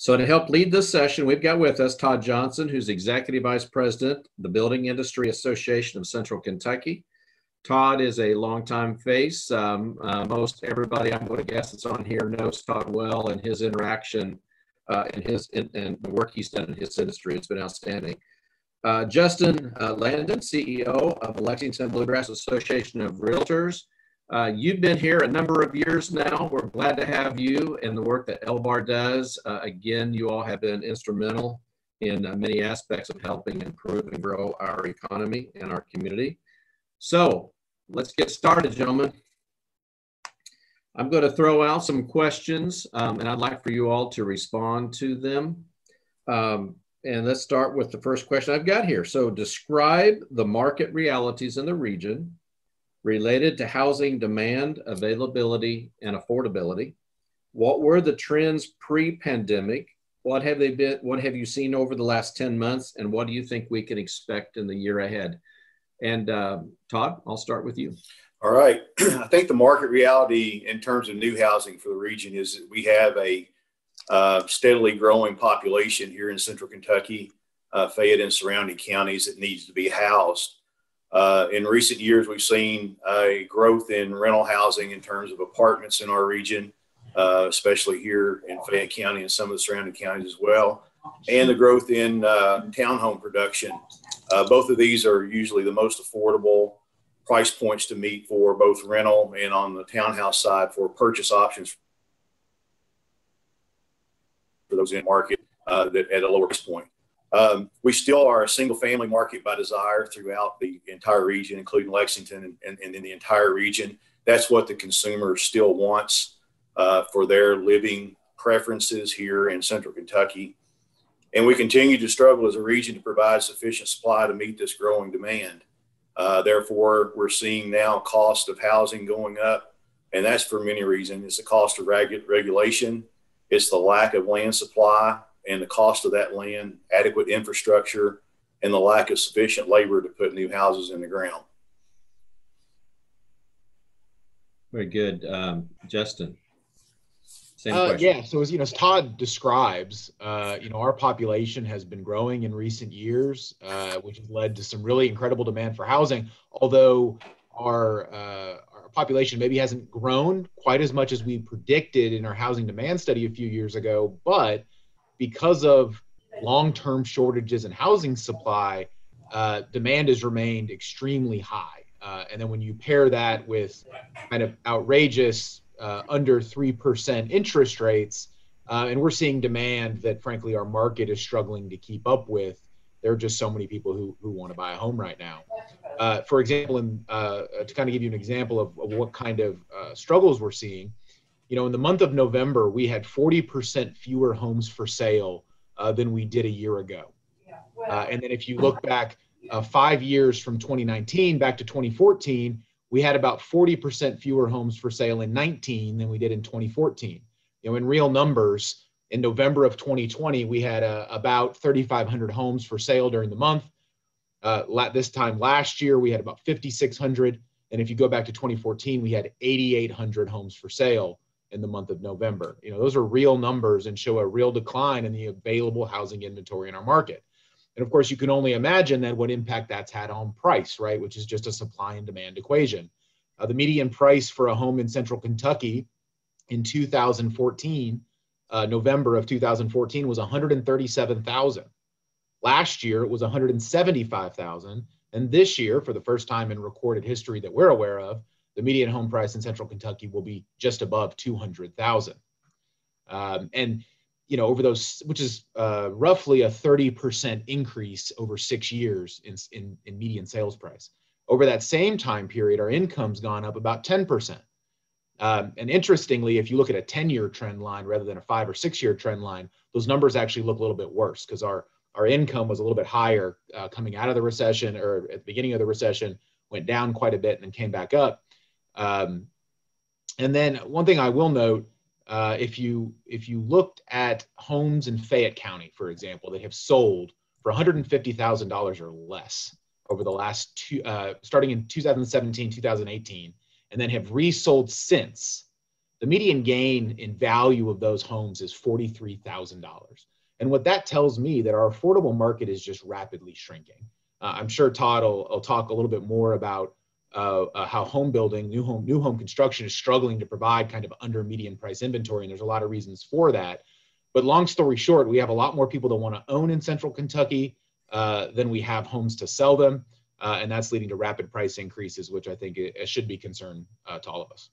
So to help lead this session, we've got with us Todd Johnson, who's Executive Vice President, the Building Industry Association of Central Kentucky. Todd is a longtime face. Most everybody, I'm going to guess, that's on here knows Todd well, and his interaction and the work he's done in his industry has been outstanding. Justin Landon, CEO of the Lexington-Bluegrass Association of Realtors. You've been here a number of years now. We're glad to have you and the work that LBAR does. Again, you all have been instrumental in many aspects of helping improve and grow our economy and our community. So let's get started, gentlemen. I'm going to throw out some questions, and I'd like for you all to respond to them. And let's start with the first question I've got here. So describe the market realities in the region related to housing demand, availability, and affordability. What were the trends pre-pandemic? What have they been? What have you seen over the last 10 months? And what do you think we can expect in the year ahead? And Todd, I'll start with you. All right. I think the market reality in terms of new housing for the region is that we have a steadily growing population here in Central Kentucky, Fayette and surrounding counties that needs to be housed. In recent years, we've seen a growth in rental housing in terms of apartments in our region, especially here in Fayette County and some of the surrounding counties as well, and the growth in townhome production. Both of these are usually the most affordable price points to meet for both rental and on the townhouse side for purchase options for those in the market that at a lower price point. We still are a single family market by desire throughout the entire region, including Lexington and in the entire region. That's what the consumer still wants for their living preferences here in Central Kentucky. And we continue to struggle as a region to provide sufficient supply to meet this growing demand. Therefore, we're seeing now cost of housing going up, and that's for many reasons. It's the cost of regulation, it's the lack of land supply and the cost of that land, adequate infrastructure, and the lack of sufficient labor to put new houses in the ground. Very good. Justin, same question. Yeah, so as Todd describes, our population has been growing in recent years, which has led to some really incredible demand for housing, although our population maybe hasn't grown quite as much as we predicted in our housing demand study a few years ago, but because of long-term shortages in housing supply, demand has remained extremely high. And then when you pair that with kind of outrageous under 3% interest rates, and we're seeing demand that frankly our market is struggling to keep up with. There are just so many people who want to buy a home right now. For example, to kind of give you an example of what kind of struggles we're seeing, in the month of November, we had 40% fewer homes for sale than we did a year ago. And then if you look back 5 years from 2019 back to 2014, we had about 40% fewer homes for sale in 19 than we did in 2014. In real numbers, in November of 2020, we had about 3,500 homes for sale during the month. This time last year, we had about 5,600. And if you go back to 2014, we had 8,800 homes for sale in the month of November. Those are real numbers and show a real decline in the available housing inventory in our market. And of course, you can only imagine then what impact that's had on price, right? Which is just a supply and demand equation. The median price for a home in Central Kentucky in 2014, November of 2014, was $137,000. Last year, it was $175,000. And this year, for the first time in recorded history that we're aware of, the median home price in Central Kentucky will be just above $200,000. And over those, which is roughly a 30% increase over 6 years in median sales price. Over that same time period, our income's gone up about 10%. And interestingly, if you look at a 10-year trend line rather than a 5 or 6 year trend line, those numbers actually look a little bit worse because our income was a little bit higher coming out of the recession, or at the beginning of the recession, went down quite a bit and then came back up. And then one thing I will note, if you looked at homes in Fayette County, for example, that have sold for $150,000 or less over the last starting in 2017, 2018, and then have resold since, the median gain in value of those homes is $43,000. And what that tells me that our affordable market is just rapidly shrinking. I'm sure Todd will talk a little bit more about how home building, new home construction is struggling to provide kind of under median price inventory. And there's a lot of reasons for that. But long story short, we have a lot more people that want to own in Central Kentucky than we have homes to sell them. And that's leading to rapid price increases, which I think it should be concern to all of us.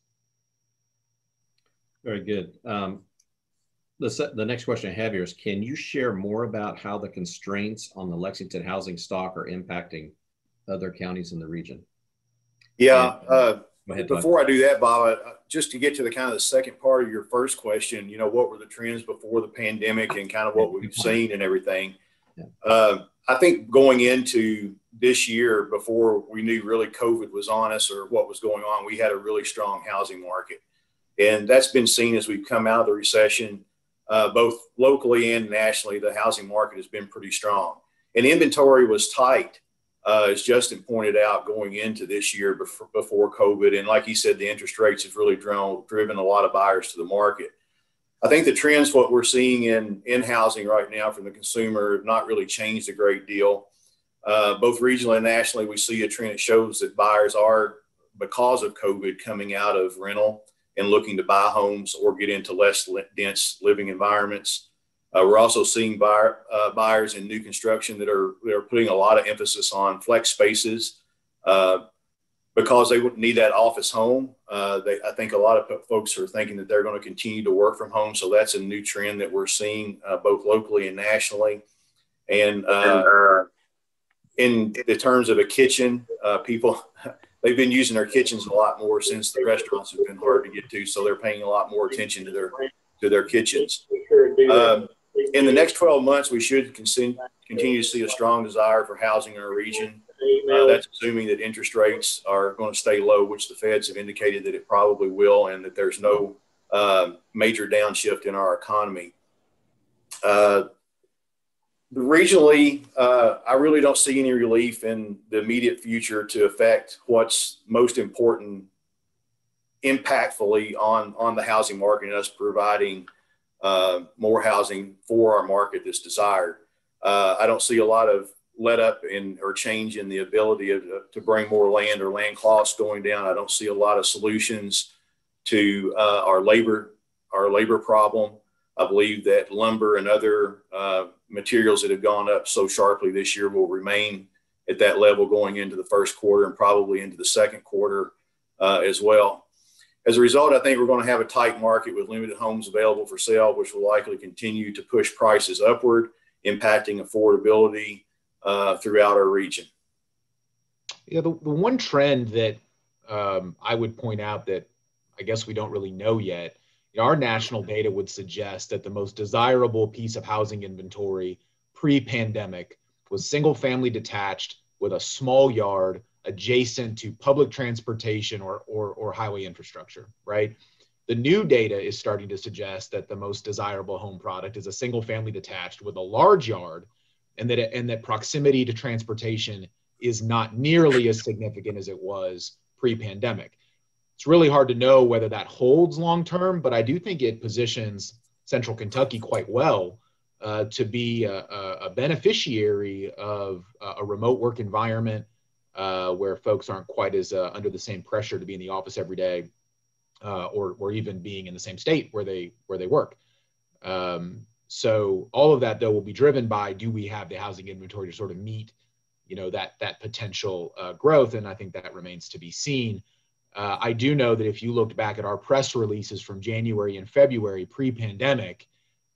Very good. The next question I have here is, can you share more about how the constraints on the Lexington housing stock are impacting other counties in the region? Yeah. Ahead, before I do that, Bob, just to get to the kind of the second part of your first question, you know, what were the trends before the pandemic and kind of what we've seen and everything? Yeah. I think going into this year, before we knew really COVID was on us or what was going on, we had a really strong housing market. And that's been seen as we've come out of the recession, both locally and nationally. The housing market has been pretty strong. And inventory was tight, as Justin pointed out, going into this year before COVID. And like he said, the interest rates have really driven a lot of buyers to the market. I think the trends, what we're seeing in housing right now from the consumer, have not really changed a great deal. Both regionally and nationally, we see a trend that shows that buyers are, because of COVID, coming out of rental and looking to buy homes or get into less dense living environments. We're also seeing buyers in new construction that are putting a lot of emphasis on flex spaces because they wouldn't need that office home. I think a lot of folks are thinking that they're going to continue to work from home. So that's a new trend that we're seeing both locally and nationally. And in the terms of a kitchen, people, they've been using their kitchens a lot more since the restaurants have been hard to get to. So they're paying a lot more attention to their kitchens. In the next 12 months, we should continue to see a strong desire for housing in our region. That's assuming that interest rates are going to stay low, which the Feds have indicated that it probably will, and that there's no major downshift in our economy. Regionally, I really don't see any relief in the immediate future to affect what's most important impactfully on the housing market and us providing more housing for our market that's desired. I don't see a lot of let up or change in the ability to bring more land or land costs going down. I don't see a lot of solutions to our labor problem. I believe that lumber and other materials that have gone up so sharply this year will remain at that level going into the first quarter and probably into the second quarter as well. As a result, I think we're going to have a tight market with limited homes available for sale, which will likely continue to push prices upward, impacting affordability throughout our region. Yeah, the one trend that I would point out that I guess we don't really know yet, our national data would suggest that the most desirable piece of housing inventory pre-pandemic was single-family detached with a small yard adjacent to public transportation or highway infrastructure, right? The new data is starting to suggest that the most desirable home product is a single-family detached with a large yard, and that proximity to transportation is not nearly as significant as it was pre-pandemic. It's really hard to know whether that holds long-term, but I do think it positions Central Kentucky quite well to be a beneficiary of a remote work environment where folks aren't quite as under the same pressure to be in the office every day or even being in the same state where they work. So all of that, though, will be driven by, do we have the housing inventory to sort of meet, that potential growth? And I think that remains to be seen. I do know that if you looked back at our press releases from January and February pre-pandemic,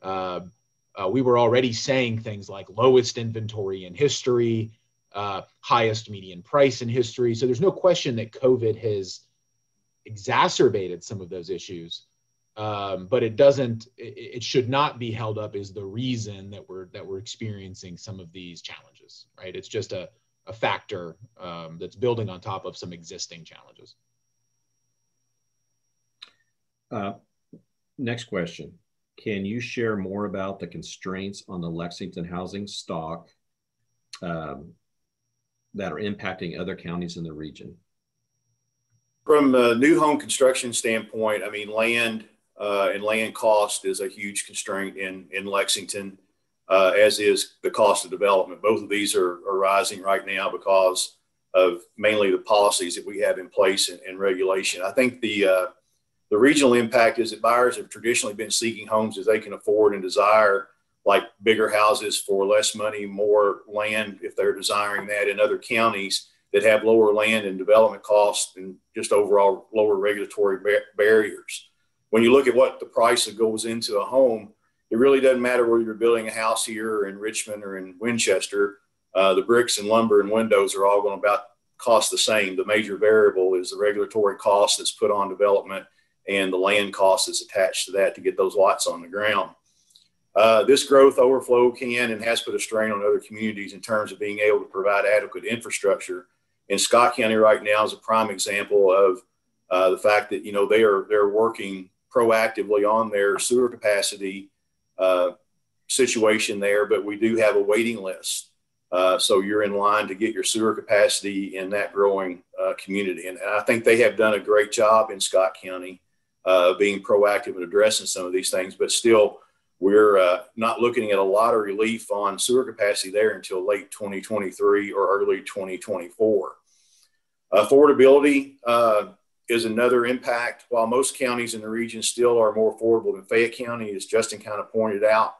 we were already saying things like lowest inventory in history, highest median price in history. So there's no question that COVID has exacerbated some of those issues, but it should not be held up as the reason that we're experiencing some of these challenges, right? It's just a factor that's building on top of some existing challenges. Next question. Can you share more about the constraints on the Lexington housing stock that are impacting other counties in the region? From a new home construction standpoint, I mean, land and land cost is a huge constraint in Lexington, as is the cost of development. Both of these are rising right now because of mainly the policies that we have in place and regulation. I think the regional impact is that buyers have traditionally been seeking homes as they can afford and desire, like bigger houses for less money, more land if they're desiring that, in other counties that have lower land and development costs and just overall lower regulatory barriers. When you look at what the price that goes into a home, it really doesn't matter whether you're building a house here or in Richmond or in Winchester. The bricks and lumber and windows are all going to about cost the same. The major variable is the regulatory cost that's put on development and the land cost that's attached to that to get those lots on the ground. This growth overflow can and has put a strain on other communities in terms of being able to provide adequate infrastructure. In Scott County right now is a prime example of the fact that, you know, they're working proactively on their sewer capacity situation there, but we do have a waiting list. So you're in line to get your sewer capacity in that growing community. And I think they have done a great job in Scott County being proactive and addressing some of these things, but still we're not looking at a lot of relief on sewer capacity there until late 2023 or early 2024. Affordability is another impact. While most counties in the region still are more affordable than Fayette County, as Justin kind of pointed out,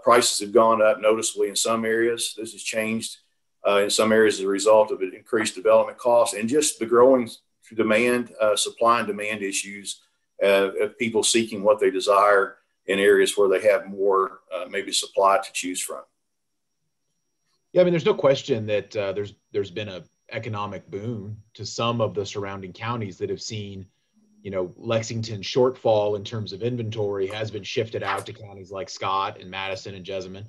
prices have gone up noticeably in some areas. This has changed in some areas as a result of increased development costs and just the growing demand, supply and demand issues of people seeking what they desire in areas where they have more maybe supply to choose from. Yeah, I mean, there's no question that there's been a economic boom to some of the surrounding counties that have seen, you know, Lexington's shortfall in terms of inventory has been shifted out to counties like Scott and Madison and Jessamine,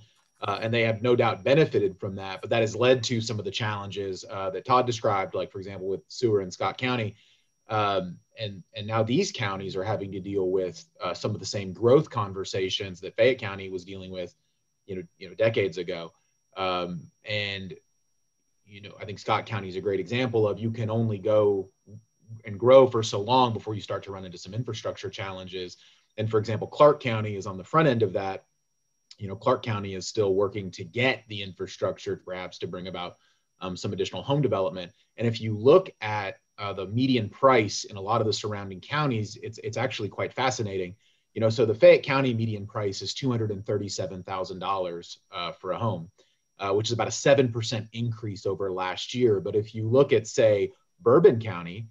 and they have no doubt benefited from that. But that has led to some of the challenges that Todd described, like for example with sewer in Scott County, and now these counties are having to deal with some of the same growth conversations that Fayette County was dealing with, you know, decades ago, and you know, I think Scott County is a great example of you can only go and grow for so long before you start to run into some infrastructure challenges. And for example, Clark County is on the front end of that. You know, Clark County is still working to get the infrastructure perhaps to bring about some additional home development. And if you look at the median price in a lot of the surrounding counties, it's actually quite fascinating. You know, so the Fayette County median price is $237,000 for a home, which is about a 7% increase over last year. But if you look at, say, Bourbon County,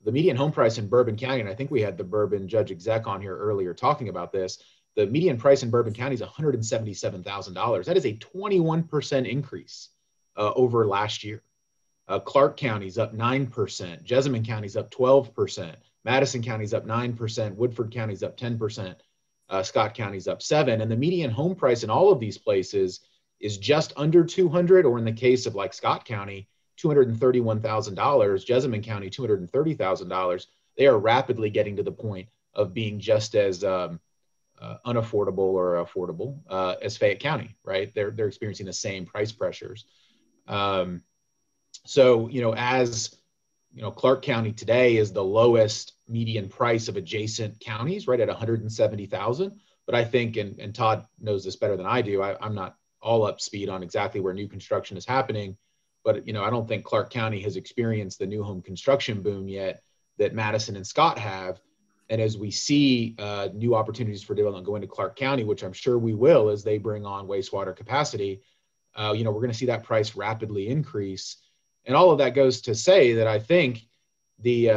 the median home price in Bourbon County, and I think we had the Bourbon judge exec on here earlier talking about this, the median price in Bourbon County is $177,000. That is a 21% increase over last year. Clark County's up 9%, Jessamine County's up 12%, Madison County's up 9%, Woodford County's up 10%, Scott County's up 7%, and the median home price in all of these places is just under 200, or in the case of like Scott County, $231,000, Jessamine County, $230,000. They are rapidly getting to the point of being just as unaffordable or affordable as Fayette County, right? They're experiencing the same price pressures. So, you know, as you know, Clark County today is the lowest median price of adjacent counties, right at $170,000. But I think, and Todd knows this better than I do, I'm not all up speed on exactly where new construction is happening, but you know, I don't think Clark County has experienced the new home construction boom yet that Madison and Scott have. And as we see new opportunities for development go into Clark County, which I'm sure we will as they bring on wastewater capacity, you know, we're going to see that price rapidly increase. And all of that goes to say that I think the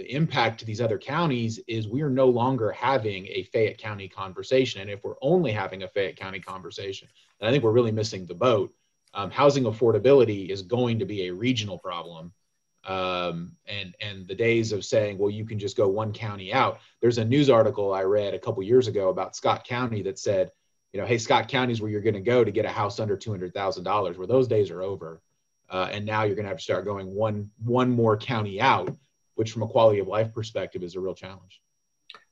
impact to these other counties is we are no longer having a Fayette County conversation. And if we're only having a Fayette County conversation, then I think we're really missing the boat. Housing affordability is going to be a regional problem. And the days of saying, well, you can just go one county out. There's a news article I read a couple years ago about Scott County that said, you know, hey, Scott County is where you're going to go to get a house under $200,000, where those days are over. And now you're going to have to start going one more county out, which from a quality of life perspective is a real challenge.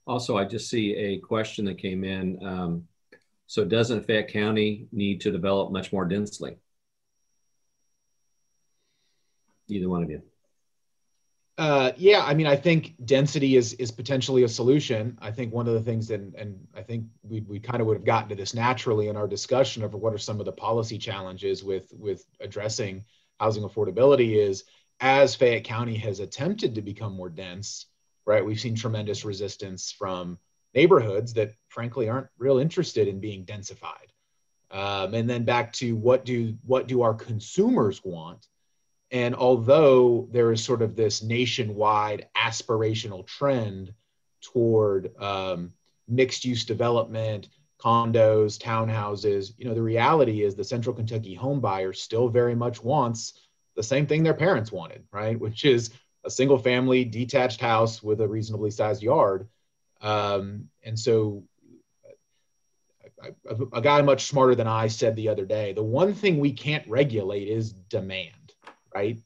Also, I just see a question that came in. So doesn't Fayette County need to develop much more densely? Either one of you. Yeah, I mean, I think density is potentially a solution. I think one of the things that, and I think we kind of would have gotten to this naturally in our discussion of what are some of the policy challenges with addressing housing affordability is, as Fayette County has attempted to become more dense, right? We've seen tremendous resistance from neighborhoods that frankly aren't real interested in being densified. And then back to what do our consumers want? And although there is sort of this nationwide aspirational trend toward mixed use development, condos, townhouses, the reality is the Central Kentucky home buyer still very much wants the same thing their parents wanted, right? Which is a single family detached house with a reasonably sized yard. And so a guy much smarter than I said the other day, the one thing we can't regulate is demand. Right?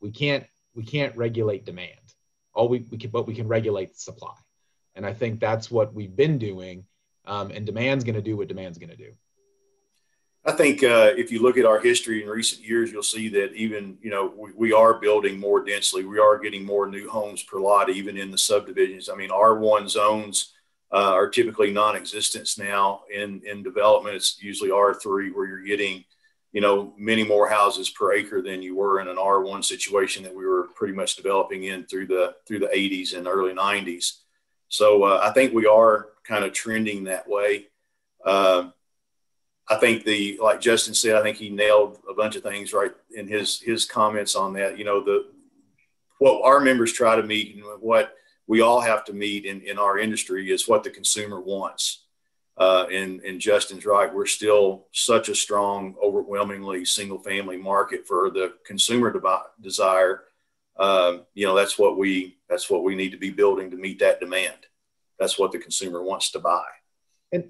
We can't regulate demand. But we can regulate supply. And I think that's what we've been doing. And demand's going to do what demand's going to do. I think if you look at our history in recent years, you'll see that even, we are building more densely. We are getting more new homes per lot, even in the subdivisions. I mean, R1 zones are typically non-existent now in development. It's usually R3 where you're getting many more houses per acre than you were in an R1 situation that we were pretty much developing in through the 80s and early 90s. So I think we are kind of trending that way. I think like Justin said, I think he nailed a bunch of things right in his comments on that. What our members try to meet and what we all have to meet in our industry is what the consumer wants. And Justin's right. We're still such a strong, overwhelmingly single family market for the consumer desire. That's what we need to be building to meet that demand. That's what the consumer wants to buy.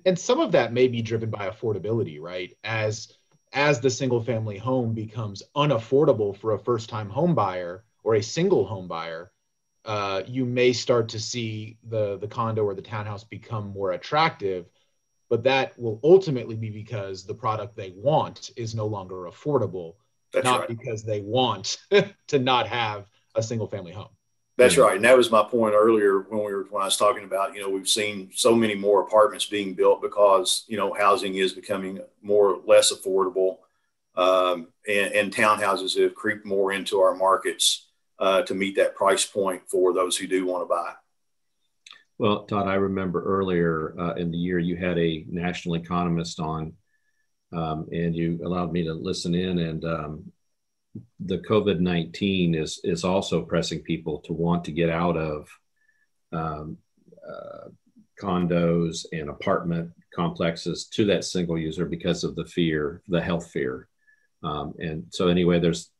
And some of that may be driven by affordability, right? As the single family home becomes unaffordable for a first time home buyer or a single home buyer, you may start to see the condo or the townhouse become more attractive. But that will ultimately be because the product they want is no longer affordable, That's not right. because they want to not have a single family home. That's right. And that was my point earlier when I was talking about, we've seen so many more apartments being built because, housing is becoming less affordable. And townhouses have creeped more into our markets to meet that price point for those who do want to buy. Well, Todd, I remember earlier in the year you had a national economist on, and you allowed me to listen in. And the COVID-19 is also pressing people to want to get out of condos and apartment complexes to that single user because of the health fear. And so anyway, there's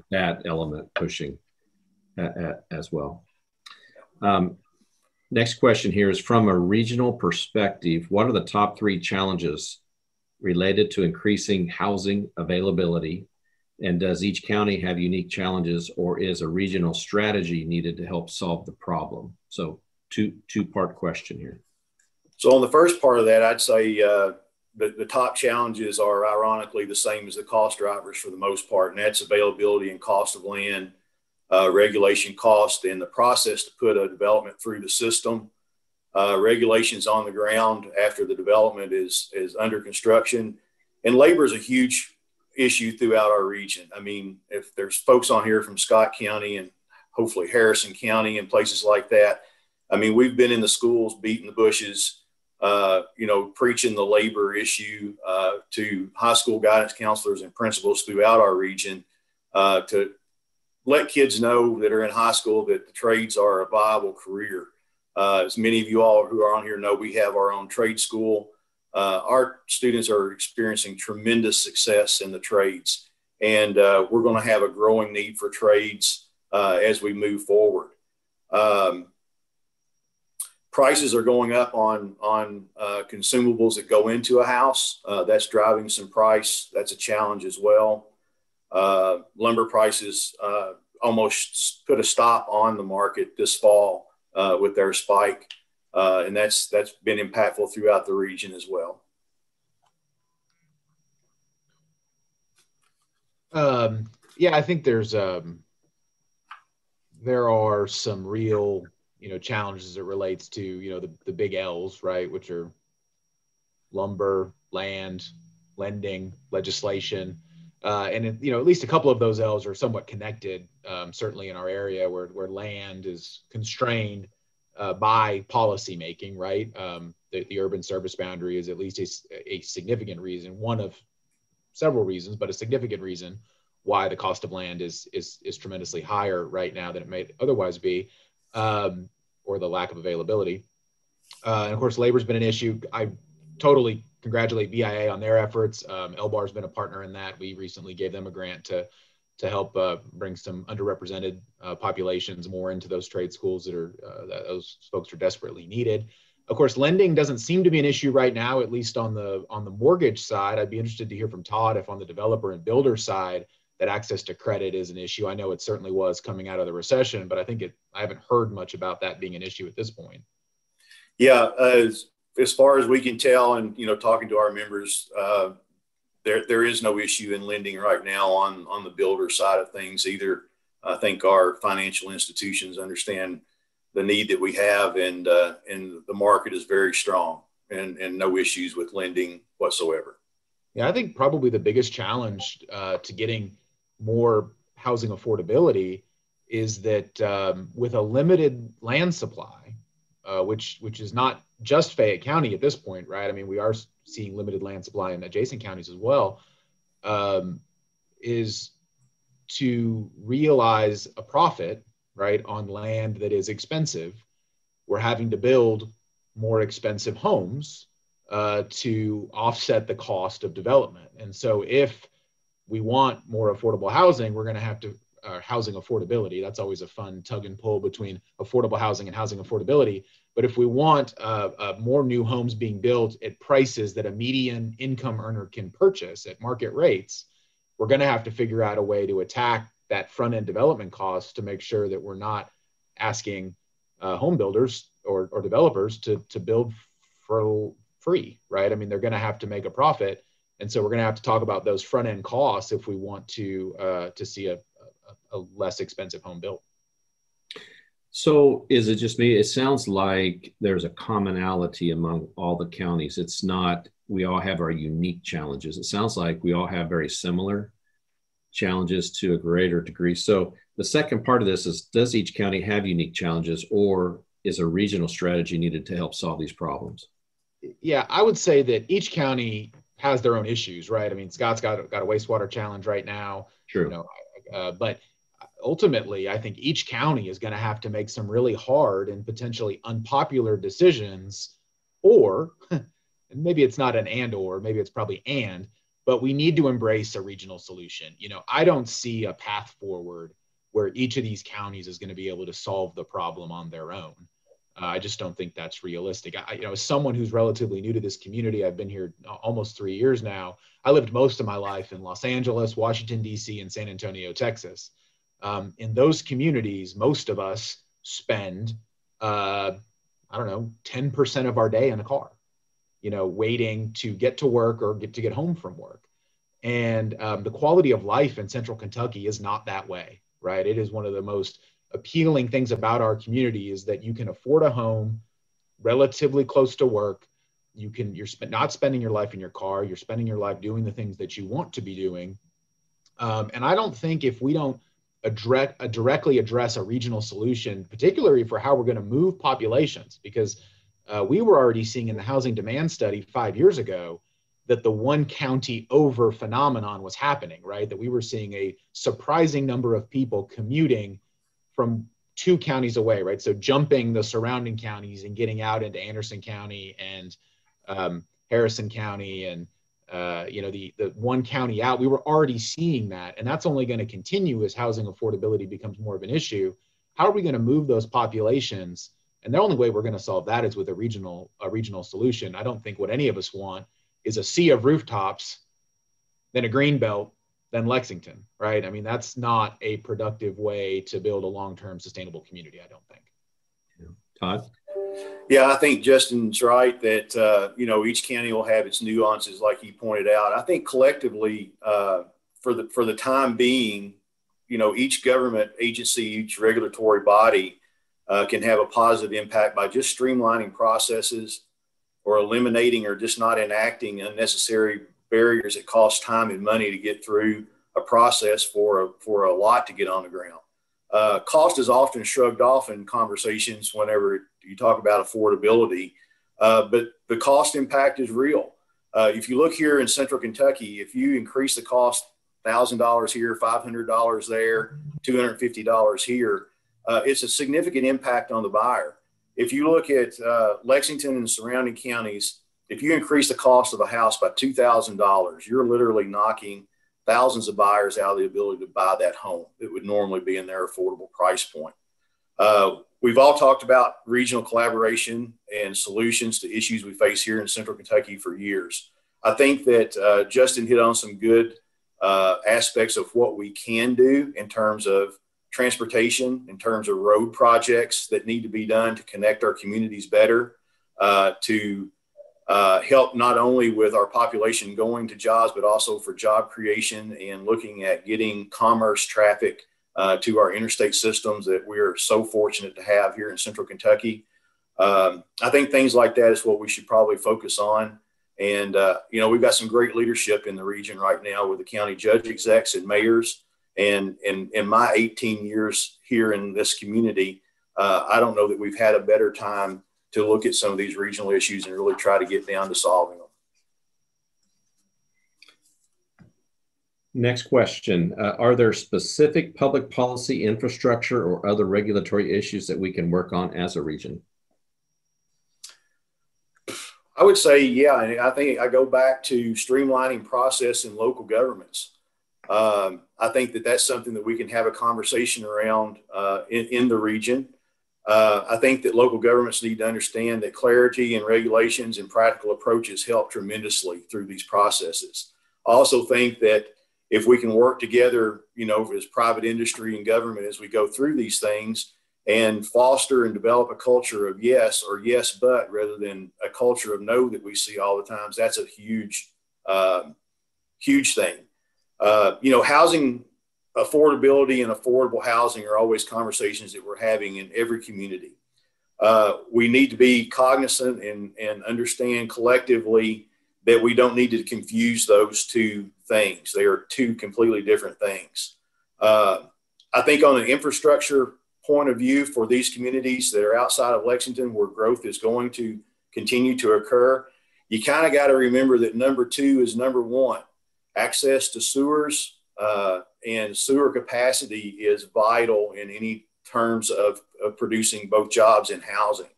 that element pushing as well. Next question here is, from a regional perspective, what are the top 3 challenges related to increasing housing availability? And does each county have unique challenges, or is a regional strategy needed to help solve the problem? So two-part question here. So on the first part of that, I'd say the top challenges are ironically the same as the cost drivers for the most part, and that's availability and cost of land, regulation cost, and the process to put a development through the system, regulations on the ground after the development is under construction, and labor is a huge issue throughout our region. I mean, if there's folks on here from Scott County and hopefully Harrison County and places like that, I mean, we've been in the schools beating the bushes, preaching the labor issue to high school guidance counselors and principals throughout our region to let kids know that are in high school that the trades are a viable career. As many of you all who are on here know, we have our own trade school. Our students are experiencing tremendous success in the trades, and we're going to have a growing need for trades as we move forward. Prices are going up on consumables that go into a house. That's driving some price. That's a challenge as well. Lumber prices almost put a stop on the market this fall with their spike. And that's been impactful throughout the region as well. Yeah, I think there's there are some real, challenges as it relates to, the big L's, right, which are lumber, land, lending, legislation. And at least a couple of those L's are somewhat connected, certainly in our area where land is constrained by policy making, right? The urban service boundary is at least a significant reason, one of several reasons, but a significant reason why the cost of land is tremendously higher right now than it may otherwise be, or the lack of availability. And of course, labor's been an issue. I totally congratulate BIA on their efforts. LBAR has been a partner in that. We recently gave them a grant to help bring some underrepresented populations more into those trade schools that those folks are desperately needed. Of course, lending doesn't seem to be an issue right now, at least on the mortgage side. I'd be interested to hear from Todd if on the developer and builder side that access to credit is an issue. I know it certainly was coming out of the recession, but I haven't heard much about that being an issue at this point. Yeah, as far as we can tell, and talking to our members, there is no issue in lending right now on the builder side of things either. I think our financial institutions understand the need that we have, and the market is very strong, and no issues with lending whatsoever. Yeah, I think probably the biggest challenge to getting more housing affordability is that with a limited land supply, which is not just Fayette County at this point, right? I mean, we are seeing limited land supply in adjacent counties as well, is to realize a profit, right, on land that is expensive. We're having to build more expensive homes to offset the cost of development. And so if we want more affordable housing, we're going to have to housing affordability. That's always a fun tug and pull between affordable housing and housing affordability. But if we want more new homes being built at prices that a median income earner can purchase at market rates, we're going to have to figure out a way to attack that front end development cost to make sure that we're not asking home builders or developers to build for free, right? I mean, they're going to have to make a profit. And so we're going to have to talk about those front end costs if we want to see a less expensive home built. So is it just me? It sounds like there's a commonality among all the counties. It's not, we all have our unique challenges. It sounds like we all have very similar challenges to a greater degree. So the second part of this is, does each county have unique challenges, or is a regional strategy needed to help solve these problems? Yeah, I would say that each county has their own issues, right? I mean, Scott's got a wastewater challenge right now. True. But ultimately, I think each county is going to have to make some really hard and potentially unpopular decisions, or and maybe it's not an and or, maybe it's probably and, but we need to embrace a regional solution. I don't see a path forward where each of these counties is going to be able to solve the problem on their own. I just don't think that's realistic. As someone who's relatively new to this community, I've been here almost 3 years now. I lived most of my life in Los Angeles, Washington, D.C., and San Antonio, Texas. In those communities, most of us spend, 10% of our day in a car, waiting to get to work or get home from work. And the quality of life in Central Kentucky is not that way, right? It is one of the most appealing things about our community is that you can afford a home relatively close to work. You're not spending your life in your car. You're spending your life doing the things that you want to be doing. And I don't think if we don't directly address a regional solution, particularly for how we're going to move populations, because we were already seeing in the housing demand study 5 years ago that the one county over phenomenon was happening, right? That we were seeing a surprising number of people commuting from 2 counties away, right? So jumping the surrounding counties and getting out into Anderson County and Harrison County and the one county out. We were already seeing that, and that's only going to continue as housing affordability becomes more of an issue. How are we going to move those populations? And the only way we're going to solve that is with a regional solution. I don't think what any of us want is a sea of rooftops, then a green belt, then Lexington, right? I mean, that's not a productive way to build a long-term sustainable community, I don't think. Yeah. Todd? Yeah, I think Justin's right that, each county will have its nuances like he pointed out. I think collectively, for the time being, each government agency, each regulatory body can have a positive impact by just streamlining processes or eliminating or just not enacting unnecessary barriers that cost time and money to get through a process for a lot to get on the ground. Cost is often shrugged off in conversations whenever you talk about affordability, but the cost impact is real. If you look here in Central Kentucky, if you increase the cost $1,000 here, $500 there, $250 here, it's a significant impact on the buyer. If you look at Lexington and surrounding counties, if you increase the cost of a house by $2,000, you're literally knocking thousands of buyers out of the ability to buy that home that would normally be in their affordable price point. We've all talked about regional collaboration and solutions to issues we face here in Central Kentucky for years. I think that Justin hit on some good aspects of what we can do in terms of transportation, in terms of road projects that need to be done to connect our communities better, to help not only with our population going to jobs, but also for job creation and looking at getting commerce traffic to our interstate systems that we're so fortunate to have here in Central Kentucky. I think things like that is what we should probably focus on. And, we've got some great leadership in the region right now with the county judge execs and mayors. And in my 18 years here in this community, I don't know that we've had a better time to look at some of these regional issues and really try to get down to solving them. Next question. Are there specific public policy, infrastructure, or other regulatory issues that we can work on as a region? I would say, yeah. And I think I go back to streamlining process in local governments. I think that that's something that we can have a conversation around in the region. I think that local governments need to understand that clarity and regulations and practical approaches help tremendously through these processes. I also think that if we can work together, as private industry and government, as we go through these things and foster and develop a culture of yes or yes, but rather than a culture of no that we see all the times, that's a huge, huge thing. Housing affordability and affordable housing are always conversations that we're having in every community. We need to be cognizant and understand collectively that we don't need to confuse those two things. They are two completely different things. I think on an infrastructure point of view for these communities that are outside of Lexington where growth is going to continue to occur, you kind of got to remember that number two is number one. Access to sewers and sewer capacity is vital in any terms of producing both jobs and housing.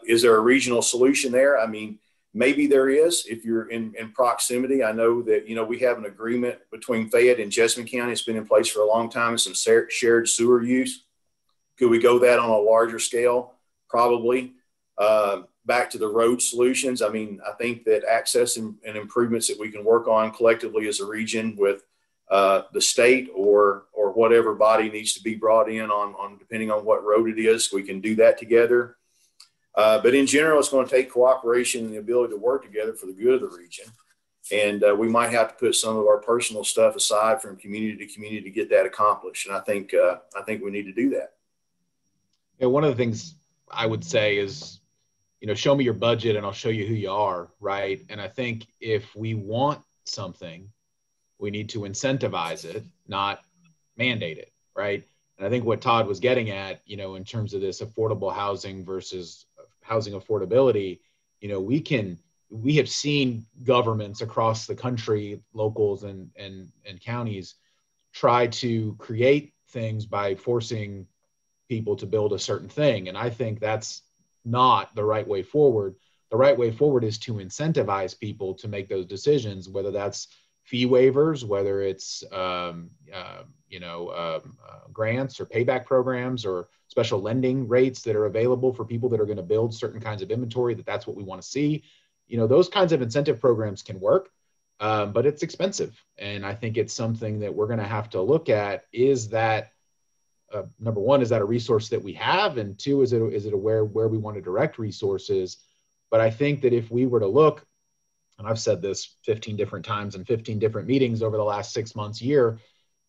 Is there a regional solution there? I mean, maybe there is if you're in proximity. I know that, we have an agreement between Fayette and Jessamine County. It's been in place for a long time. It's some shared sewer use. Could we go that on a larger scale? Probably. Back to the road solutions. I mean, I think that access and improvements that we can work on collectively as a region with the state or whatever body needs to be brought in on depending on what road it is, we can do that together. But in general, it's going to take cooperation and the ability to work together for the good of the region. And we might have to put some of our personal stuff aside from community to community to get that accomplished. And I think we need to do that. Yeah, one of the things I would say is, show me your budget and I'll show you who you are, right? And I think if we want something, we need to incentivize it, not mandate it, right? And I think what Todd was getting at, in terms of this affordable housing versus housing affordability, we have seen governments across the country, locals and counties, try to create things by forcing people to build a certain thing. And I think that's not the right way forward. The right way forward is to incentivize people to make those decisions, whether that's fee waivers, whether it's grants or payback programs or special lending rates that are available for people that are going to build certain kinds of inventory, that's what we want to see. Those kinds of incentive programs can work, but it's expensive. And I think it's something that we're going to have to look at. Is that number one, is that a resource that we have? And two, is it aware where we want to direct resources? But I think that if we were to look, and I've said this 15 different times in 15 different meetings over the last 6 months, year,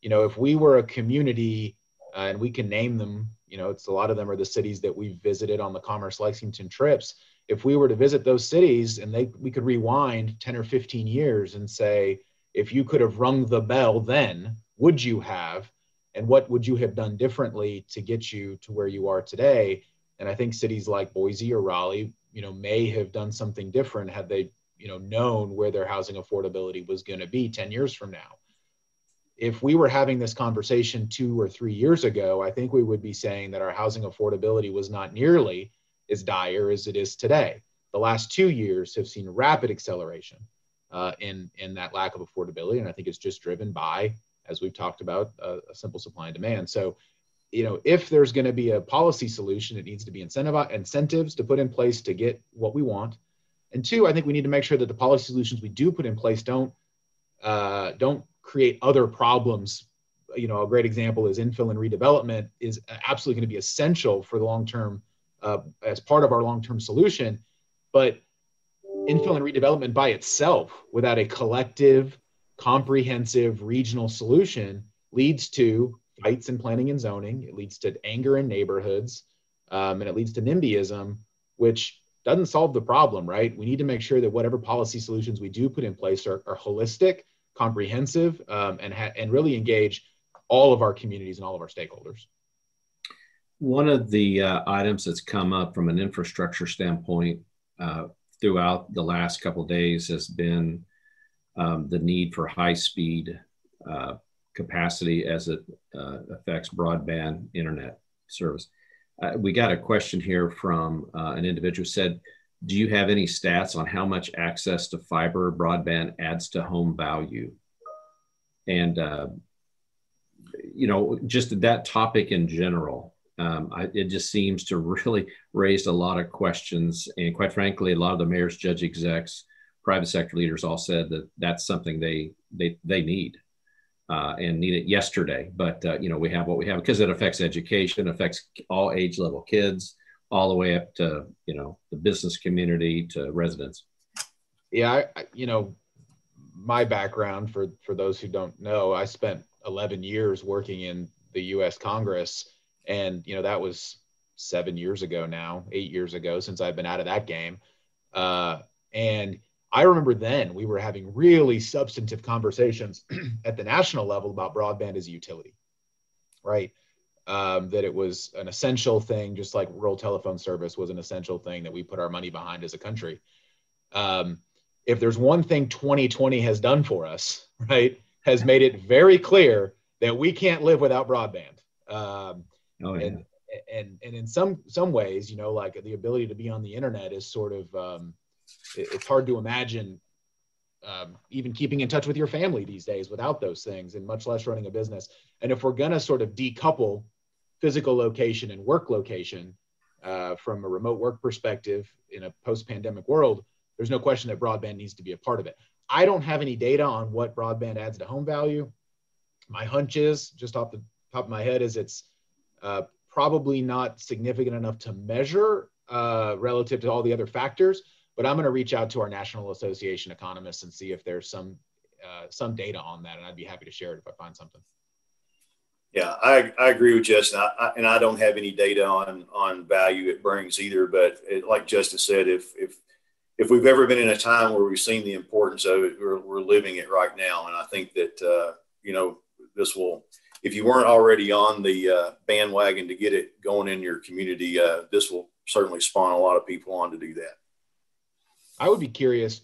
you know, if we were a community, and we can name them, you know, it's a lot of them are the cities that we've visited on the Commerce Lexington trips. If we were to visit those cities and we could rewind 10 or 15 years and say, if you could have rung the bell then, would you have? And what would you have done differently to get you to where you are today? And I think cities like Boise or Raleigh, you know, may have done something different had they, you know, known where their housing affordability was going to be 10 years from now. If we were having this conversation 2 or 3 years ago, I think we would be saying that our housing affordability was not nearly as dire as it is today. The last 2 years have seen rapid acceleration in that lack of affordability. And I think it's just driven by, as we've talked about, a simple supply and demand. So, you know, if there's going to be a policy solution, it needs to be incentives to put in place to get what we want. And two, I think we need to make sure that the policy solutions we do put in place don't create other problems. You know, a great example is infill and redevelopment is absolutely going to be essential for the long-term, as part of our long-term solution. But infill and redevelopment by itself, without a collective, comprehensive regional solution, leads to fights in planning and zoning. It leads to anger in neighborhoods, and it leads to NIMBYism, which doesn't solve the problem, right? We need to make sure that whatever policy solutions we do put in place are holistic, comprehensive, and really engage all of our communities and all of our stakeholders. One of the items that's come up from an infrastructure standpoint throughout the last couple of days has been the need for high-speed capacity as it affects broadband internet service. We got a question here from an individual who said, do you have any stats on how much access to fiber broadband adds to home value? And, you know, just that topic in general, it just seems to really raise a lot of questions. And quite frankly, a lot of the mayors, judge execs, private sector leaders all said that that's something they need and need it yesterday. But, you know, we have what we have because it affects education, affects all age level kids, all the way up to, you know, the business community to residents. Yeah, you know, my background, for those who don't know, I spent 11 years working in the U.S. Congress. And, you know, that was 7 years ago now, 8 years ago since I've been out of that game. And I remember then we were having really substantive conversations at the national level about broadband as a utility, right? That it was an essential thing, just like rural telephone service was an essential thing that we put our money behind as a country. If there's one thing 2020 has done for us, right, has made it very clear that we can't live without broadband. And in some ways, you know, like the ability to be on the internet is sort of, it's hard to imagine even keeping in touch with your family these days without those things, and much less running a business. And if we're going to sort of decouple physical location and work location from a remote work perspective in a post-pandemic world, there's no question that broadband needs to be a part of it. I don't have any data on what broadband adds to home value. My hunch is, just off the top of my head, is it's probably not significant enough to measure relative to all the other factors. But I'm going to reach out to our National Association economists and see if there's some data on that, and I'd be happy to share it if I find something. Yeah, I agree with Justin, and I don't have any data on value it brings either. But like Justin said, if we've ever been in a time where we've seen the importance of it, we're living it right now. And I think that you know, this will, if you weren't already on the bandwagon to get it going in your community, this will certainly spawn a lot of people on to do that. I would be curious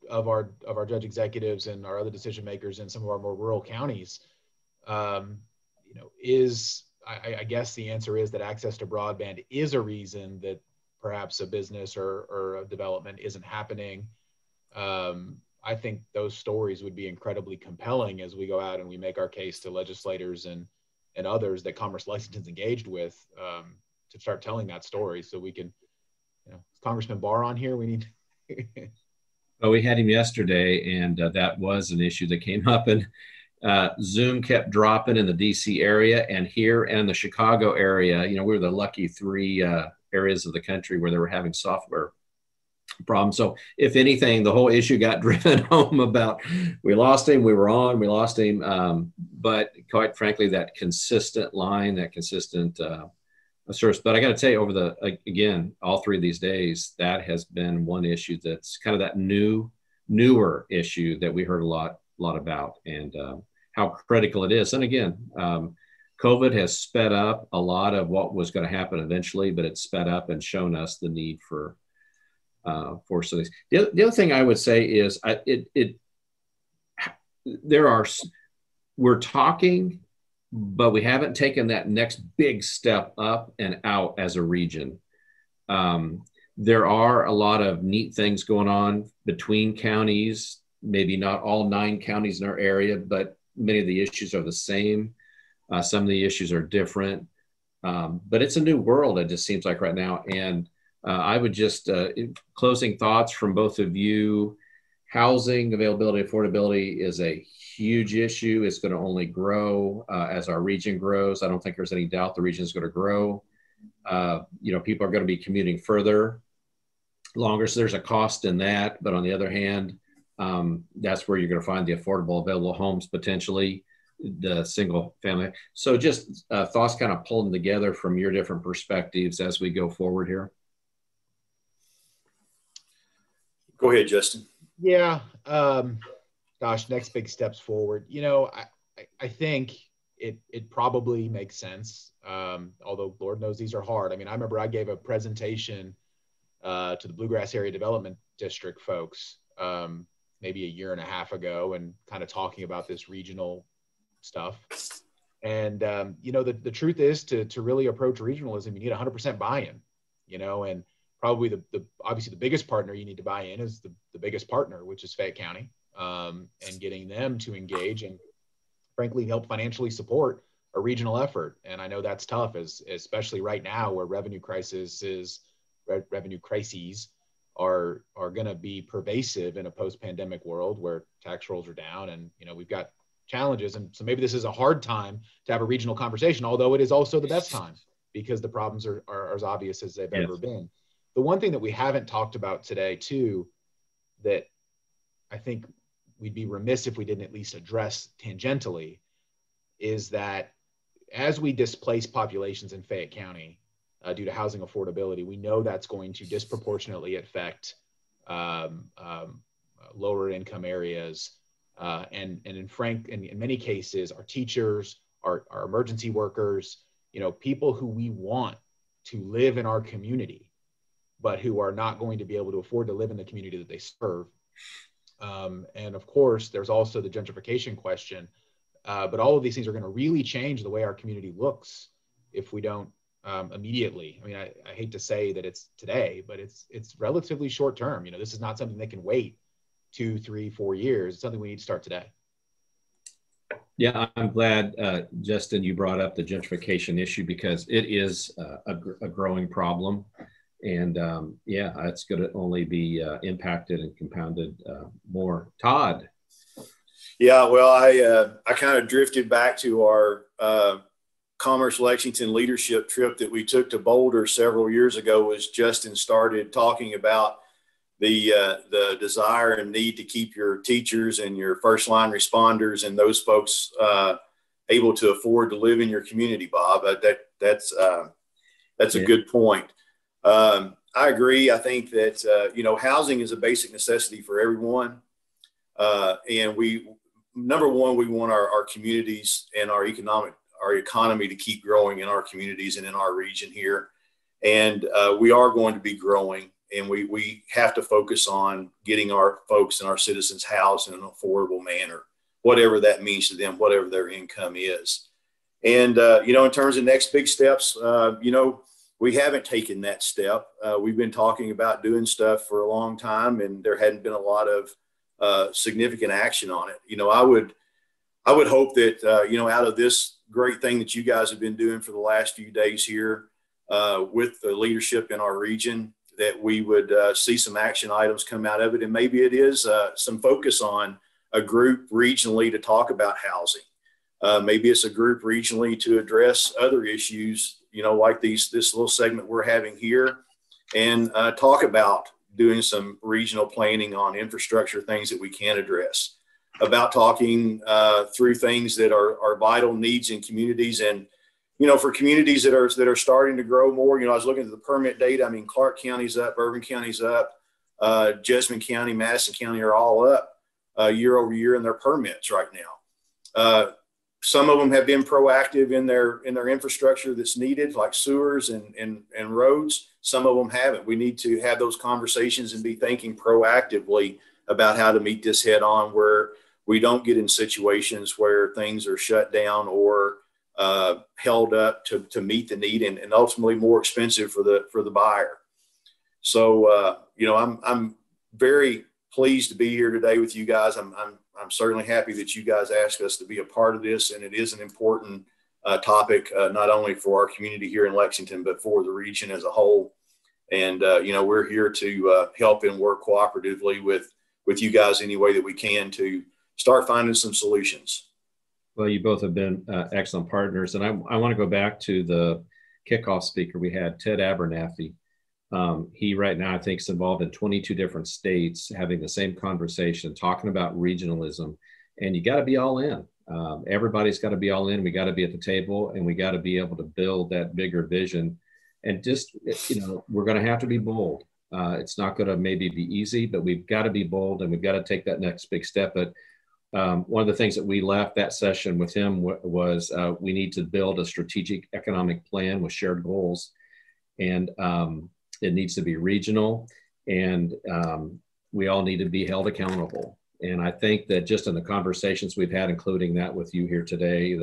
of our judge executives and our other decision makers in some of our more rural counties. You know, I guess the answer is that access to broadband is a reason that perhaps a business or a development isn't happening. I think those stories would be incredibly compelling as we go out and we make our case to legislators and others that Commerce Lexington's engaged with to start telling that story. So we can, you know, is Congressman Barr on here? We need. Well, we had him yesterday, and that was an issue that came up, and Zoom kept dropping in the DC area and here and the Chicago area. You know, we were the lucky 3 areas of the country where they were having software problem. So if anything, the whole issue got driven home about we lost him, we were on, we lost him. But quite frankly, that consistent line, that consistent service. But I got to tell you, over again, all 3 of these days, that has been one issue that's kind of that newer issue that we heard a lot about, and how critical it is. And again, COVID has sped up a lot of what was going to happen eventually, but it's sped up and shown us the need for cities. The other thing I would say is we're talking, but we haven't taken that next big step up and out as a region. There are a lot of neat things going on between counties, maybe not all 9 counties in our area, but many of the issues are the same. Some of the issues are different, but it's a new world, it just seems like right now. And I would just, closing thoughts from both of you, housing availability, affordability is a huge issue. It's going to only grow as our region grows. I don't think there's any doubt the region is going to grow. People are going to be commuting further, longer, so there's a cost in that. But on the other hand, that's where you're going to find the affordable, available homes, potentially the single family. So just thoughts kind of pulling together from your different perspectives as we go forward here. Go ahead, Justin. Yeah. Next big steps forward. I think it probably makes sense. Although Lord knows these are hard. I mean, I remember I gave a presentation to the Bluegrass Area Development District folks maybe a year and a half ago, and kind of talking about this regional stuff. And the truth is, to really approach regionalism, you need 100% buy-in. And probably obviously the biggest partner you need to buy in is the biggest partner, which is Fayette County, and getting them to engage and frankly help financially support a regional effort. And I know that's tough, especially right now where revenue crises are going to be pervasive in a post-pandemic world where tax rolls are down, and we've got challenges. And so maybe this is a hard time to have a regional conversation, although it is also the best time because the problems are as obvious as they've ever been. The one thing that we haven't talked about today too, that I think we'd be remiss if we didn't at least address tangentially, is that as we displace populations in Fayette County due to housing affordability, we know that's going to disproportionately affect lower income areas, and in many cases, our teachers, our emergency workers, people who we want to live in our community, but who are not going to be able to afford to live in the community that they serve. And of course, there's also the gentrification question. But all of these things are going to really change the way our community looks if we don't immediately. I mean, I hate to say that it's today, but it's relatively short term. This is not something that can wait 2, 3, 4 years. It's something we need to start today. Yeah, I'm glad, Justin, you brought up the gentrification issue because it is a growing problem. And it's going to only be impacted and compounded more. Todd. Yeah, well, I kind of drifted back to our Commerce Lexington leadership trip that we took to Boulder several years ago, as Justin started talking about the desire and need to keep your teachers and your first line responders and those folks able to afford to live in your community, Bob. That's a good point. I agree. I think that, housing is a basic necessity for everyone. And number one, we want our communities and our economy to keep growing in our communities and in our region here. And we are going to be growing, and we have to focus on getting our folks and our citizens housed in an affordable manner, whatever that means to them, whatever their income is. And, in terms of next big steps, we haven't taken that step. We've been talking about doing stuff for a long time, and there hadn't been a lot of significant action on it. I would hope that, out of this great thing that you guys have been doing for the last few days here with the leadership in our region, that we would see some action items come out of it. And maybe it is some focus on a group regionally to talk about housing. Maybe it's a group regionally to address other issues, like this little segment we're having here, and talk about doing some regional planning on infrastructure things that we can address, about talking through things that are vital needs in communities. And, you know, for communities that are starting to grow more, you know, I was looking at the permit data. I mean, Clark County's up, Bourbon County's up, Jessamine County, Madison County are all up year over year in their permits right now. Some of them have been proactive in their infrastructure that's needed, like sewers and roads. Some of them haven't. We need to have those conversations and be thinking proactively about how to meet this head on, where we don't get in situations where things are shut down or held up to meet the need, and ultimately more expensive for the buyer. So you know, I'm very pleased to be here today with you guys. I'm certainly happy that you guys asked us to be a part of this, and it is an important topic, not only for our community here in Lexington, but for the region as a whole. And you know, we're here to help and work cooperatively with you guys any way that we can to start finding some solutions. Well, you both have been excellent partners, and I want to go back to the kickoff speaker we had, Ted Abernathy. He right now, I think, is involved in 22 different states, having the same conversation, talking about regionalism, and you got to be all in. Everybody's got to be all in. We got to be at the table, and we got to be able to build that bigger vision. And just, you know, we're going to have to be bold. It's not going to maybe be easy, but we've got to be bold, and we've got to take that next big step. But one of the things that we left that session with him was we need to build a strategic economic plan with shared goals, and it needs to be regional, and we all need to be held accountable. And I think that just in the conversations we've had, including that with you here today,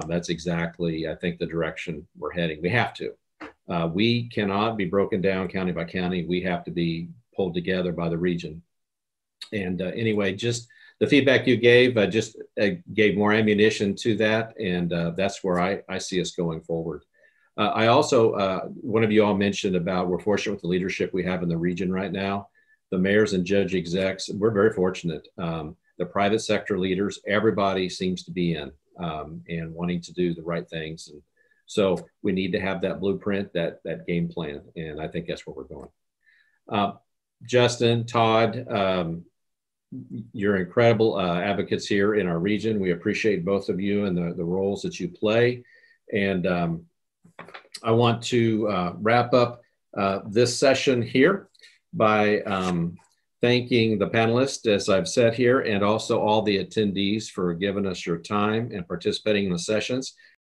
that's exactly, I think, the direction we're heading. We have to. We cannot be broken down county by county. We have to be pulled together by the region. And anyway, just the feedback you gave just gave more ammunition to that. And that's where I see us going forward. I also, one of you all mentioned about we're fortunate with the leadership we have in the region right now. The mayors and judge execs, we're very fortunate. The private sector leaders, everybody seems to be in and wanting to do the right things. And so we need to have that blueprint, that game plan. And I think that's where we're going. Justin, Todd, you're incredible advocates here in our region. We appreciate both of you and the roles that you play. And I want to wrap up this session here by thanking the panelists, as I've said here, and also all the attendees for giving us your time and participating in the sessions.